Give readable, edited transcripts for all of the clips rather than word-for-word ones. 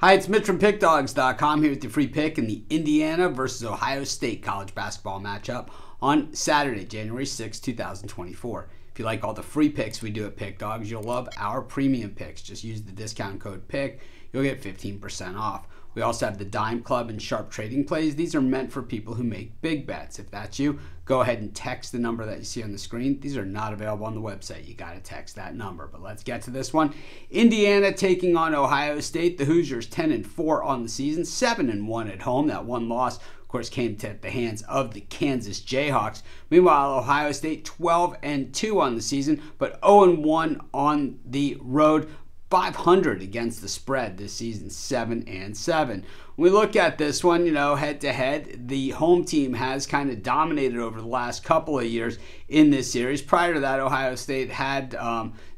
Hi, it's Mitch from Pickdawgz.com here with your free pick in the Indiana versus Ohio State college basketball matchup on Saturday, January 6, 2024. If you like all the free picks we do at Pickdawgz, you'll love our premium picks. Just use the discount code PICK. You'll get 15% off. We also have the Dime Club and Sharp Trading Plays. These are meant for people who make big bets. If that's you, go ahead and text the number that you see on the screen. These are not available on the website. You got to text that number. But let's get to this one. Indiana taking on Ohio State. The Hoosiers 10-4 on the season, 7-1 at home. That one loss, of course, came to the hands of the Kansas Jayhawks. Meanwhile, Ohio State 12-2 on the season, but 0-1 on the road. 500 against the spread this season, 7-7. When we look at this one, head to head, the home team has kind of dominated over the last couple of years in this series. Prior to that, Ohio State had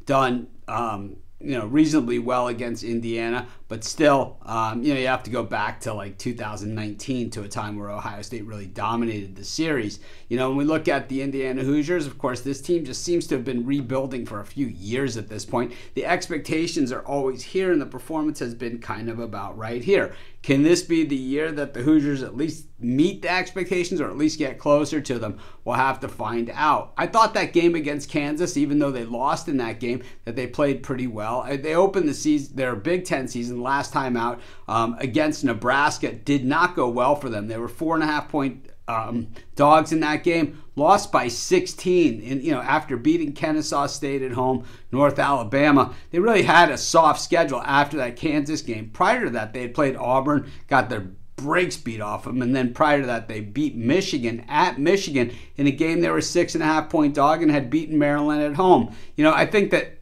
done reasonably well against Indiana, but still, you have to go back to like 2019 to a time where Ohio State really dominated the series. When we look at the Indiana Hoosiers, of course, this team just seems to have been rebuilding for a few years at this point. The expectations are always here, and the performance has been kind of about right here. Can this be the year that the Hoosiers at least meet the expectations or at least get closer to them? We'll have to find out. I thought that game against Kansas, even though they lost in that game, that they played pretty well. They opened the season, their Big Ten season last time out against Nebraska. Did not go well for them. They were 4.5-point dogs in that game, lost by 16. And after beating Kennesaw State at home, North Alabama, they really had a soft schedule after that Kansas game. Prior to that, they had played Auburn, got their breaks beat off them, and then prior to that, they beat Michigan at Michigan in a game they were 6.5-point dog and had beaten Maryland at home. I think that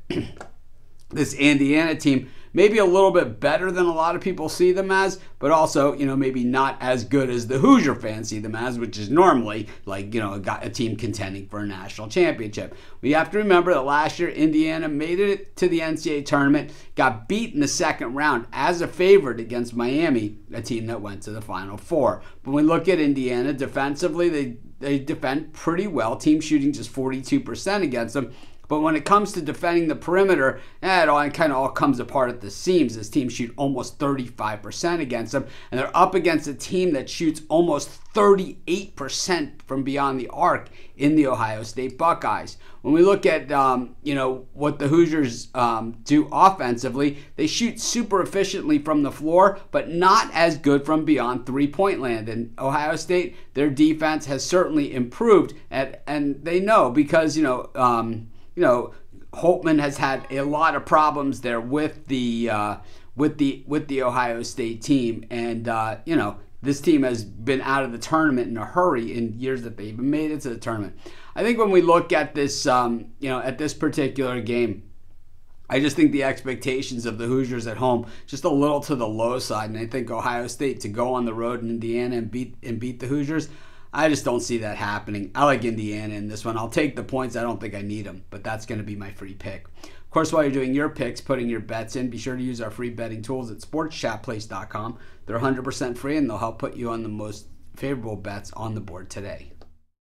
this Indiana team maybe a little bit better than a lot of people see them as, but also, maybe not as good as the Hoosier fans see them as, which is normally like, a team contending for a national championship. We have to remember that last year, Indiana made it to the NCAA tournament, got beat in the second round as a favorite against Miami, a team that went to the Final Four. When we look at Indiana defensively, they defend pretty well. Team shooting just 42% against them. But when it comes to defending the perimeter, it kind of all comes apart at the seams. This team shoot almost 35% against them, and they're up against a team that shoots almost 38% from beyond the arc in the Ohio State Buckeyes. When we look at what the Hoosiers do offensively, they shoot super efficiently from the floor, but not as good from beyond three-point land. And Ohio State, their defense has certainly improved, and they know because Holtman has had a lot of problems there with the Ohio State team, and this team has been out of the tournament in a hurry in years that they even made it to the tournament. I think when we look at this, at this particular game, I just think the expectations of the Hoosiers at home just a little to the low side, and I think Ohio State to go on the road in Indiana and beat the Hoosiers, I just don't see that happening. I like Indiana in this one. I'll take the points. I don't think I need them, but that's going to be my free pick. Of course, while you're doing your picks, putting your bets in, be sure to use our free betting tools at sportschatplace.com. They're 100% free, and they'll help put you on the most favorable bets on the board today.